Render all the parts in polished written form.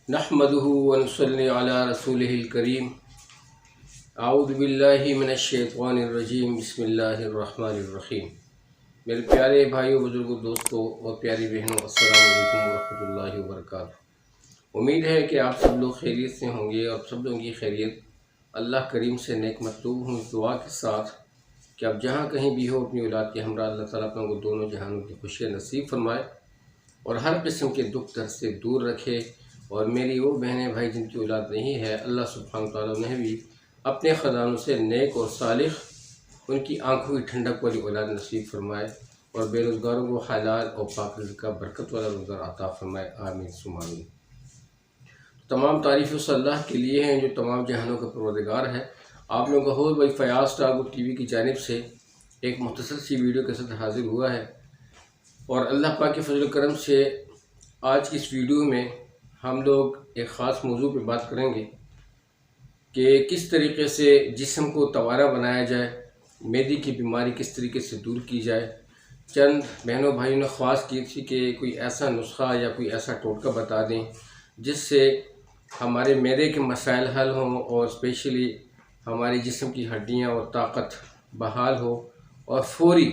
नहमदुहु व नसल्ली अला रसूलिहिल करीम। आऊज़ु बिल्लाहि मिनश शैतानिर रजीम। बिस्मिल्लाहिर रहमानिर रहीम। मेरे प्यारे भाइयों, बुजुर्गों, दोस्तों और प्यारी बहनों, अस्सलाम वालेकुम व रहमतुल्लाहि व बरकातुहू। उम्मीद है कि आप सब लोग खैरियत से होंगे और सब लोगों की खैरियत अल्लाह करीम से नेक मतलूब हूँ, इस दुआ के साथ कि आप जहाँ कहीं भी हो अपनी औलाद के हमरा अल्लाह ताला अपने को दोनों जहानों की खुशियाँ नसीब फरमाए और हर किस्म के दुख दर्द से दूर रखे। और मेरी वो बहनें भाई जिनकी औलाद नहीं है, अल्लाह सुब्हानहू तआला उन्हें भी अपने ख़जानों से नेक और सालिह, उनकी आंखों की ठंडक वाली औलाद नसीब फरमाए और बेरोज़गारों को हलाल और पाक रिज़्क़ का बरकत वाला रोज़गार अता फरमाए। आमीन सुम्मा आमीन। तमाम तारीफ़ उस अल्लाह के लिए हैं जो तमाम जहानों का परवरदिगार है। आप लोगों का हो भाई फ़याज़ स्टार टीवी की जानिब से एक मुख्तसर सी वीडियो के साथ हाजिर हुआ है और अल्लाह पाक के फजल करम से आज की इस वीडियो में हम लोग एक ख़ास मौजू पे बात करेंगे कि किस तरीके से जिस्म को तवारा बनाया जाए, मेदी की बीमारी किस तरीके से दूर की जाए। चंद बहनों भाइयों ने ख्वाहिश की थी कि कोई ऐसा नुस्खा या कोई ऐसा टोटका बता दें जिससे हमारे मैदे के मसाइल हल हों और स्पेशली हमारी जिस्म की हड्डियां और ताकत बहाल हो और फौरी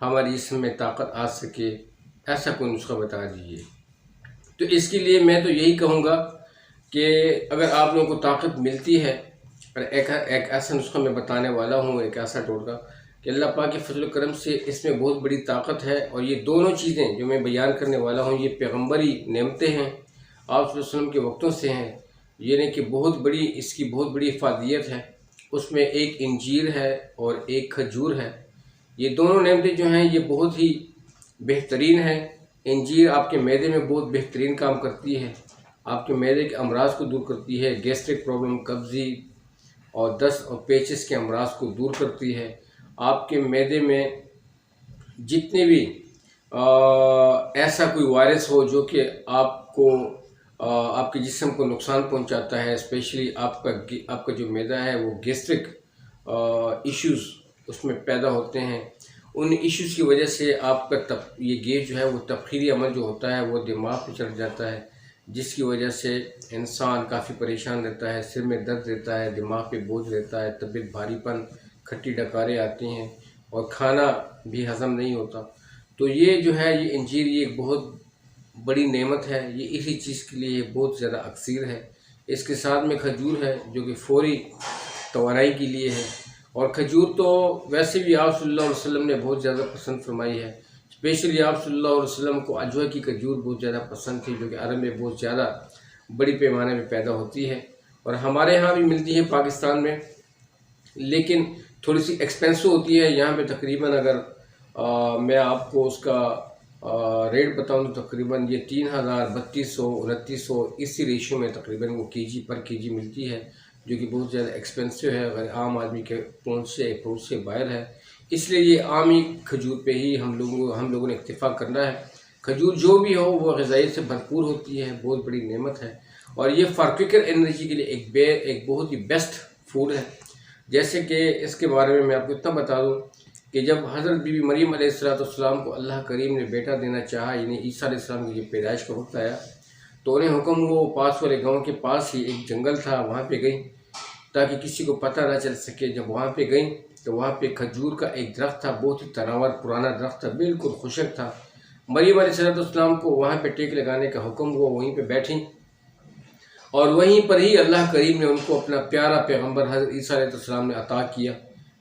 हमारे जिस्म में ताकत आ सके। ऐसा कोई नुस्खा बता दीजिए। तो इसके लिए मैं तो यही कहूँगा कि अगर आप लोगों को ताकत मिलती है, और एक ऐसा नुस्खा मैं बताने वाला हूँ, एक ऐसा टोटका कि अल्लाह पाक के फजल करम से इसमें बहुत बड़ी ताकत है। और ये दोनों चीज़ें जो मैं बयान करने वाला हूँ ये पैगम्बरी नेमतें हैं, आप सल्लल्लाहु अलैहि वसल्लम के वक्तों से हैं। ये नहीं कि बहुत बड़ी इसकी बहुत बड़ी इफादियत है। उसमें एक इंजीर है और एक खजूर है। ये दोनों नेमतें जो हैं ये बहुत ही बेहतरीन हैं। इंजीर आपके मैदे में बहुत बेहतरीन काम करती है, आपके मैदे के अमराज को दूर करती है, गैस्ट्रिक प्रॉब्लम, कब्जी और दस्त और पेचिस के अमराज को दूर करती है। आपके मैदे में जितने भी ऐसा कोई वायरस हो जो कि आपको आपके जिस्म को नुकसान पहुंचाता है, स्पेशली आपका जो मैदा है वो गैस्ट्रिक इश्यूज़ उसमें पैदा होते हैं। उन इश्यूज़ की वजह से आपका ये गैस जो है वो तबखीरी अमल जो होता है वो दिमाग पे चढ़ जाता है, जिसकी वजह से इंसान काफ़ी परेशान रहता है, सिर में दर्द रहता है, दिमाग पे बोझ रहता है, तबीयत भारीपन, खट्टी डकारें आती हैं और खाना भी हज़म नहीं होता। तो ये जो है ये इंजीर ये एक बहुत बड़ी नेमत है, ये इसी चीज़ के लिए बहुत ज़्यादा अक्सीर है। इसके साथ में खजूर है जो कि फौरी तवानाई के लिए है। और खजूर तो वैसे भी आप सल्लल्लाहु अलैहि वसल्लम ने बहुत ज़्यादा पसंद फरमाई है। स्पेशली आप सल्लल्लाहु अलैहि वसल्लम को अजवा की खजूर बहुत ज़्यादा पसंद थी, जो कि अरब में बहुत ज़्यादा बड़ी पैमाने में पैदा होती है और हमारे यहाँ भी मिलती है पाकिस्तान में, लेकिन थोड़ी सी एक्सपेंसिव होती है। यहाँ पे तकरीबन अगर मैं आपको उसका रेट बताऊँ तो तकरीबन ये 3000, 3200, 2900 इसी रेशियो में तकरीबन वो केजी पर केजी मिलती है, जो कि बहुत ज़्यादा एक्सपेंसिव है, अगर आम आदमी के पहुँच से बाहर है। इसलिए ये आम ही खजूर पे ही हम लोगों ने इत्तेफाक करना है। खजूर जो भी हो वो ग़िज़ाई से भरपूर होती है, बहुत बड़ी नेमत है और ये फार्क्विकर एनर्जी के लिए एक बहुत ही बेस्ट फूड है। जैसे कि इसके बारे में मैं आपको इतना बता दूँ कि जब हज़रत बीबी मरियम अलैहिस्सलाम को अल्लाह करीम ने बेटा देना चाहा, यानी ईसा अलैहिस्सलाम की पैदाइश का वक्त आया, तो उन्हें हुक्म हुआ पास वाले गाँव के पास ही एक जंगल था, वहाँ पे गई ताकि किसी को पता ना चल सके। जब वहाँ पे गई तो वहाँ पे खजूर का एक दरख्त था, बहुत ही तनावर पुराना दरख्त था, बिल्कुल खुशक था। मरियम अलैहिस्सलाम को वहाँ पे टेक लगाने का हुक्म हुआ, वहीं पे बैठी और वहीं पर ही अल्लाह करीम ने उनको अपना प्यारा पैगम्बर हज़रत ईसा अलैहिस्सलाम ने अता किया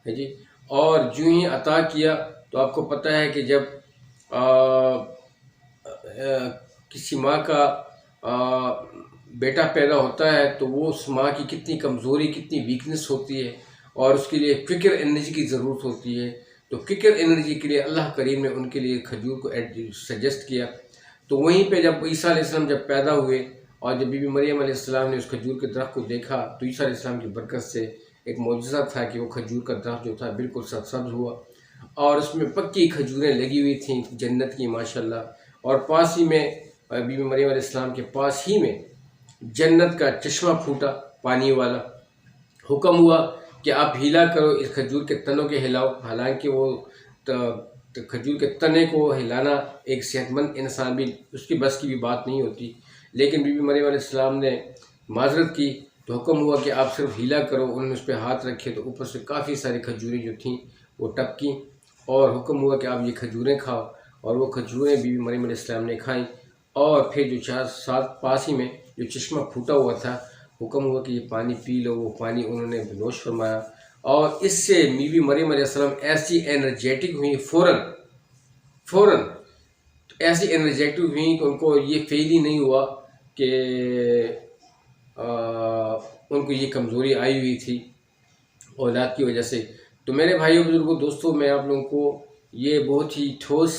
है जी। और जो ही अता किया तो आपको पता है कि जब किसी माँ का बेटा पैदा होता है तो वो उस माँ की कितनी कमज़ोरी, कितनी वीकनेस होती है और उसके लिए क्विकर एनर्जी की ज़रूरत होती है। तो क्विकर एनर्जी के लिए अल्लाह करीम ने उनके लिए खजूर को सजेस्ट किया। तो वहीं पे जब ईसा अलैहिस्सलाम जब पैदा हुए और जब बीबी मरियम अलैहिस्सलाम ने उस खजूर के दरख्त को देखा तो ईसा अलैहिस्सलाम की बरकत से एक मौजज़ा था कि वो खजूर का दरख्त जो था बिल्कुल सब्ज़ हुआ और उसमें पक्की खजूरें लगी हुई थी जन्नत की माशाल्लाह। और पास ही में बीबी मरियम अलैहिस्सलाम के पास ही में जन्नत का चश्मा फूटा पानी वाला। हुक्म हुआ कि आप हिला करो, इस खजूर के तनों के हिलाओ। हालांकि वो खजूर के तने को हिलाना एक सेहतमंद इंसान भी उसकी बस की भी बात नहीं होती, लेकिन बीबी मरियम अलैहिस्सलाम ने माजरत की तो हुक्म हुआ कि आप सिर्फ हीला करो। उन्होंने उस पर हाथ रखे तो ऊपर से काफ़ी सारी खजूरें जो थीं वो टपकी और हुक्म हुआ कि आप ये खजूरें खाओ। और वो खजूरें बीबी मरियम अलैहिस्सलाम ने खाई और फिर जो चार साथ पास ही में जो चश्मा फूटा हुआ था, हुक्म हुआ कि ये पानी पी लो। वो पानी उन्होंने नोश फरमाया और इससे बीबी मरियम अलैहिस्सलाम ऐसी एनर्जेटिक हुई, फ़ौरन ऐसी एनर्जेटिक हुई कि उनको ये फील ही नहीं हुआ कि उनको ये कमज़ोरी आई हुई थी औलाद की वजह से। तो मेरे भाइयों बुजुर्गों दोस्तों, मैं आप लोगों को ये बहुत ही ठोस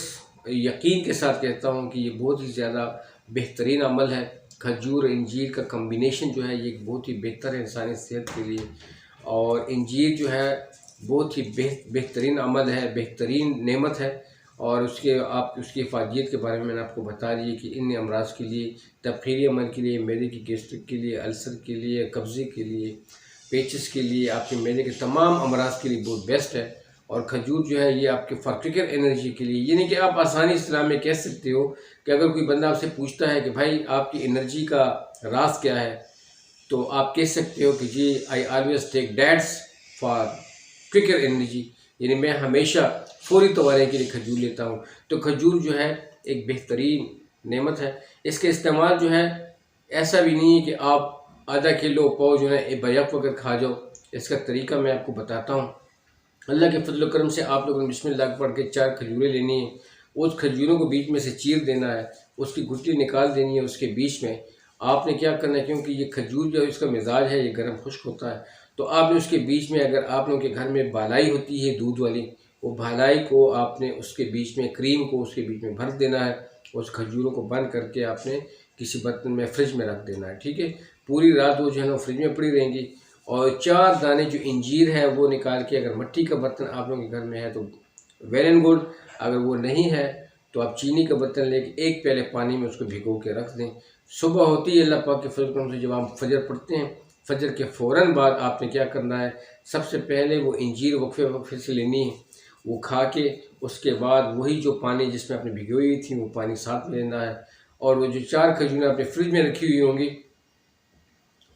यकीन के साथ कहता हूँ कि ये बहुत ही ज़्यादा बेहतरीन अमल है। खजूर और इंजीर का कम्बिनेशन जो है ये बहुत ही बेहतर है इंसानी सेहत के लिए। और इंजीर जो है बहुत ही बेहतरीन अमल है, बेहतरीन नेमत है। और उसकी इफादियत के बारे में मैंने आपको बता दी कि इन अमराज के लिए, तबखीरी अमल के लिए, मैदे की गैस्ट्रिक के लिए, अल्सर के लिए, कब्ज़े के लिए, पेचिस के लिए, आपके मैदे के तमाम अमराज के लिए बहुत बेस्ट है। और खजूर जो है ये आपके फर्टिकल एनर्जी के लिए, यानी कि आप आसानी इस्लाम में कह सकते हो कि अगर कोई बंदा आपसे पूछता है कि भाई आपकी एनर्जी का राज क्या है, तो आप कह सकते हो कि जी I always take dates for quicker energy, यानी मैं हमेशा फौरी तवारे के लिए खजूर लेता हूँ। तो खजूर जो है एक बेहतरीन नेमत है। इसके इस्तेमाल जो है ऐसा भी नहीं है कि आप आधा किलो पाव जो है बैक वगैरह खा जाओ। इसका तरीका मैं आपको बताता हूँ। अल्लाह के फजल करम से आप लोगों ने बिस्मिल्लाह पढ़ के 4 खजूरें लेनी है। उस खजूरों को बीच में से चीर देना है, उसकी गुठली निकाल देनी है। उसके बीच में आपने क्या करना है, क्योंकि ये खजूर जो है इसका मिजाज है ये गर्म खुश्क होता है, तो आपने उसके बीच में, अगर आप लोगों के घर में बालाई होती है दूध वाली, वो बालाई को आपने उसके बीच में, क्रीम को उसके बीच में भर देना है। उस खजूरों को बंद करके आपने किसी बर्तन में फ्रिज में रख देना है। ठीक है, पूरी रात वो जो है ना फ्रिज में पड़ी रहेंगी। और 4 दाने जो इंजीर है वो निकाल के, अगर मिट्टी का बर्तन आप लोगों के घर में है तो वेल एंड गुड, अगर वो नहीं है तो आप चीनी का बर्तन लेके 1 प्याले पानी में उसको भिगो के रख दें। सुबह होती है अल्लाह पाक के फजल करम से जब आप फजर पढ़ते हैं, फजर के फ़ौरन बाद आपने क्या करना है, सबसे पहले वो इंजीर वक्फे से लेनी है, वो खा के उसके बाद वही जो पानी जिसमें आपने भिगोई हुई थी वो पानी साथ में लेना है। और वो जो 4 खजूरें आपने फ्रिज में रखी हुई होंगी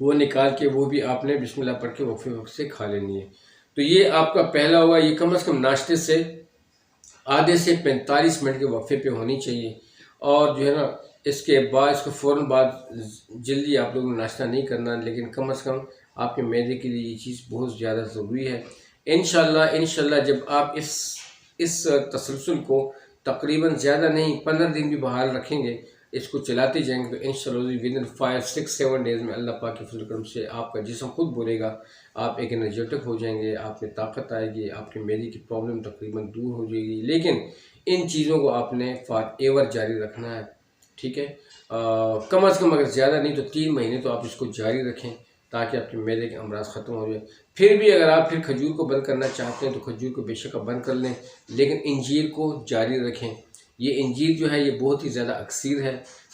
वो निकाल के वो भी आपने बिस्मिल्लाह पढ़ के वक्फे वक्त से खा लेनी है। तो ये आपका पहला हुआ। ये कम से कम नाश्ते से आधे से 45 मिनट के वक्फे पे होनी चाहिए। और जो है ना इसके बाद, इसको फ़ौरन बाद जल्दी आप लोगों ने नाश्ता नहीं करना, लेकिन कम से कम आपके मैदे के लिए ये चीज़ बहुत ज़्यादा ज़रूरी है। इंशाल्लाह जब आप इस तसलसल को तकरीबन ज़्यादा नहीं 15 दिन भी बहाल रखेंगे, इसको चलाते जाएंगे, तो इंशाल्लाह विद इन 5, 6, 7 डेज़ में अल्लाह पाक के फजल करम से आपका जिस्म खुद बोलेगा, आप एक एनर्जेटिक हो जाएंगे, आप में ताकत आएगी, आपके मैदे की प्रॉब्लम तकरीबन दूर हो जाएगी। लेकिन इन चीज़ों को आपने फॉर एवर जारी रखना है। ठीक है, कम अज़ कम अगर ज़्यादा नहीं तो 3 महीने तो आप इसको जारी रखें ताकि आपके मैदे के अमराज ख़त्म हो जाए। फिर भी अगर आप फिर खजूर को बंद करना चाहते हैं तो खजूर को बेशक आप बंद कर लें, लेकिन इंजीर को जारी रखें। ये इंजीर जो है ये बहुत ही ज़्यादा अक्सीर है।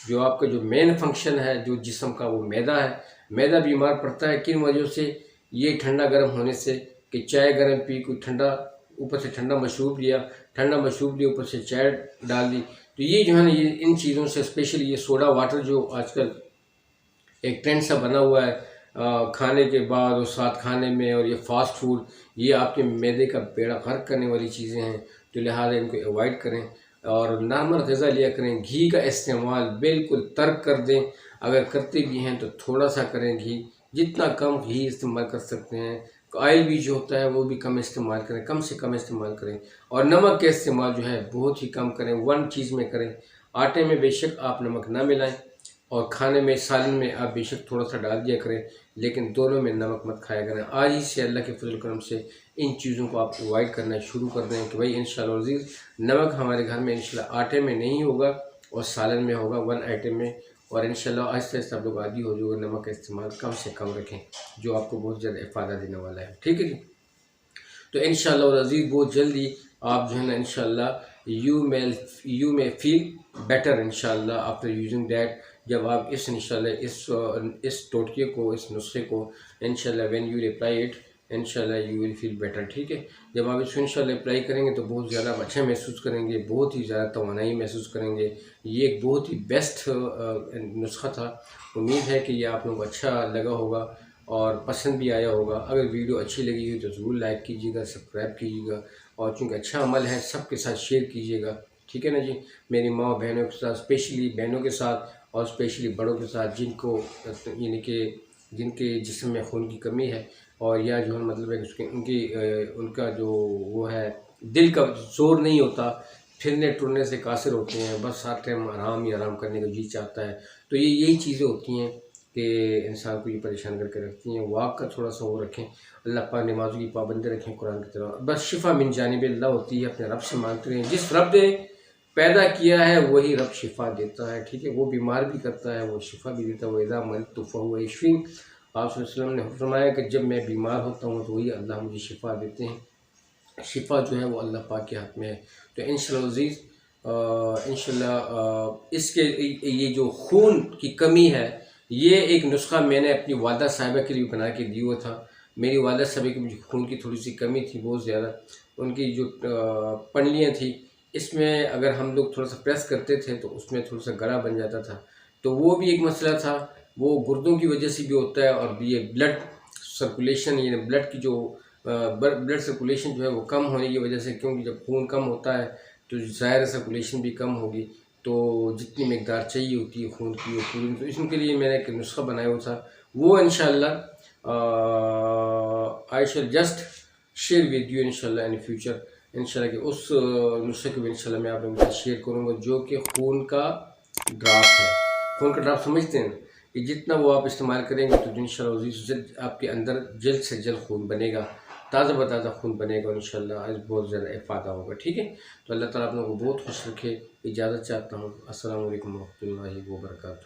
जो आपका जो मेन फंक्शन है जो जिस्म का, वो मैदा है। मैदा बीमार पड़ता है किन वजह से? ये ठंडा गर्म होने से, कि चाय गर्म पी, कोई ठंडा, ऊपर से ठंडा मशरूब लिया, ऊपर से चाय डाल दी, तो ये जो है ना, ये इन चीज़ों से, स्पेशली ये सोडा वाटर जो आजकल एक ट्रेंड सा बना हुआ है खाने के बाद और साथ खाने में, और ये फास्ट फूड, ये आपके मैदे का बेड़ा गर्क करने वाली चीज़ें हैं। तो लिहाजा इनको अवॉइड करें और नॉर्मल ग़िज़ा लिया करें। घी का इस्तेमाल बिल्कुल तर्क कर दें, अगर करते भी हैं तो थोड़ा सा करें घी, जितना कम घी इस्तेमाल कर सकते हैं। ऑयल भी जो होता है वो भी कम इस्तेमाल करें, कम से कम इस्तेमाल करें। और नमक का इस्तेमाल जो है बहुत ही कम करें, 1 चीज़ में करें। आटे में बेशक आप नमक ना मिलाएं और खाने में, सालन में आप बेशक थोड़ा सा डाल दिया करें, लेकिन दोनों में नमक मत खाया करें। आज ही से अल्लाह के फजल करम से इन चीज़ों को आप अवॉइड करना शुरू कर दें कि भाई इंशाअल्लाह अज़ीज़ नमक हमारे घर में इंशाअल्लाह आटे में नहीं होगा और सालन में होगा, 1 आइटम में। और इंशाअल्लाह आहिस्ता आहिस्ता आप लोग आदी हो जाओगे। नमक का इस्तेमाल कम से कम रखें, जो आपको बहुत ज़्यादा फ़ायदा देने वाला है। ठीक है जी। तो इंशाअल्लाह अज़ीज़ बहुत जल्दी आप जो है ना इंशाअल्लाह यू मे फील बेटर इंशाअल्लाह आफ्टर यूजिंग दैट। जब आप इस इंशाअल्लाह इस टोटके को, इस नुस्खे को इंशाअल्लाह व्हेन यू अप्लाई इट, इंशाल्लाह यू विल फील बेटर। ठीक है, जब आप इसको इंशाल्लाह अप्लाई करेंगे तो बहुत ज़्यादा अच्छा महसूस करेंगे, बहुत ही ज़्यादा तवानाई महसूस करेंगे। ये एक बहुत ही बेस्ट नुस्खा था। उम्मीद है कि ये आप लोगों को अच्छा लगा होगा और पसंद भी आया होगा। अगर वीडियो अच्छी लगी हो तो ज़रूर लाइक कीजिएगा, सब्सक्राइब कीजिएगा और चूँकि अच्छा अमल है सबके साथ शेयर कीजिएगा। ठीक है ना जी, मेरी माँ बहनों के साथ, स्पेशली बहनों के साथ और स्पेशली बड़ों के साथ जिनको यानी कि जिनके जिस्म में खून की कमी है और या जो है मतलब है कि उसके उनका जो वो है दिल का जोर नहीं होता, फिरने टुरने से कासिर होते हैं, बस साथ टाइम आराम ही आराम करने का जी चाहता है। तो ये यही चीज़ें होती हैं कि इंसान को ये परेशान करके रखती हैं। वाक का थोड़ा सा वो रखें, अल्लाह पाक नमाज़ों की पाबंदी रखें, कुरान की तरह बस शिफा मिन जानिब अल्लाह होती है। अपने रब से मांगते रहें, जिस रब ने पैदा किया है वही रब शिफा देता है। ठीक है, वो बीमार भी करता है, वो शिफा भी देता है। वो इज़ा मरिज़्तु फ़हुव यशफ़ीन, आप सल्लल्लाहु अलैहि वसल्लम ने फरमाया कि जब मैं बीमार होता हूँ तो वही अल्लाह मुझे शिफा देते हैं। शिफा जो है वो अल्लाह पाक के हाथ में है। तो इंशाअल्लाह अज़ीज़ इंशाअल्लाह इसके ये जो खून की कमी है, ये एक नुस्खा मैंने अपनी वालिदा साहिबा के लिए बना के दिया हुआ था। मेरी वालिदा साहिबा की मुझे खून की थोड़ी सी कमी थी, बहुत ज़्यादा। उनकी जो पंडलियाँ थी, इसमें अगर हम लोग थोड़ा सा प्रेस करते थे तो उसमें थोड़ा सा गला बन जाता था। तो वो भी एक मसला था, वो गुर्दों की वजह से भी होता है और ये ब्लड सर्कुलेशन यानी ब्लड की जो ब्लड सर्कुलेशन जो है वो कम होने की वजह से, क्योंकि जब खून कम होता है तो ज़ाहिर सर्कुलेशन भी कम होगी, तो जितनी मकदार चाहिए होती है खून की वो पूरी। तो इसके लिए मैंने एक नुस्खा बनाया हुआ था, वो इंशाल्लाह आई शैल जस्ट शेयर विद यू इंशाल्लाह इन फ्यूचर। इंशाल्लाह कि उस नुस्खे को भी इंशाल्लाह मैं आप लोगों के साथ शेयर करूँगा, जो कि खून का ड्राप है। खून का ड्राप समझते हैं कि जितना वो आप इस्तेमाल करेंगे तो इंशाल्लाह जल्द आपके अंदर जल्द से जल्द खून बनेगा, ताज़ा बताज़ा खून बनेगा और इंशाल्लाह आज बहुत ज़्यादा फ़ायदा होगा। ठीक है, तो अल्लाह ताला आप लोगों को बहुत खुश रखे। इजाज़त चाहता हूँ। अस्सलामु अलैकुम व रहमतुल्लाहि व बरकातुहू।